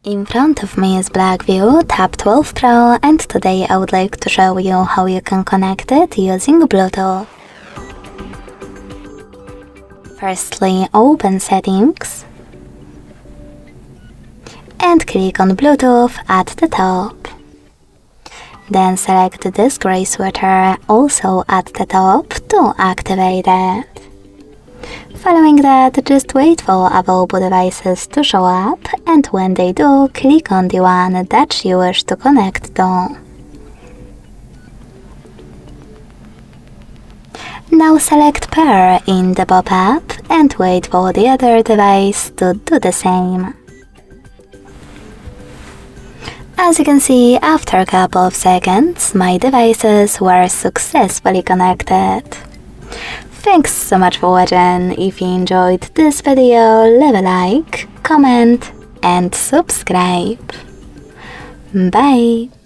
In front of me is BLACKVIEW Tab 12 Pro, and today I would like to show you how you can connect it using Bluetooth. Firstly, open Settings and click on Bluetooth at the top. Then select this gray sweater also at the top to activate it. Following that, just wait for available devices to show up, and when they do, click on the one that you wish to connect to. Now select Pair in the pop-up and wait for the other device to do the same. As you can see, after a couple of seconds, my devices were successfully connected. Thanks so much for watching. If you enjoyed this video, leave a like, comment and subscribe. Bye!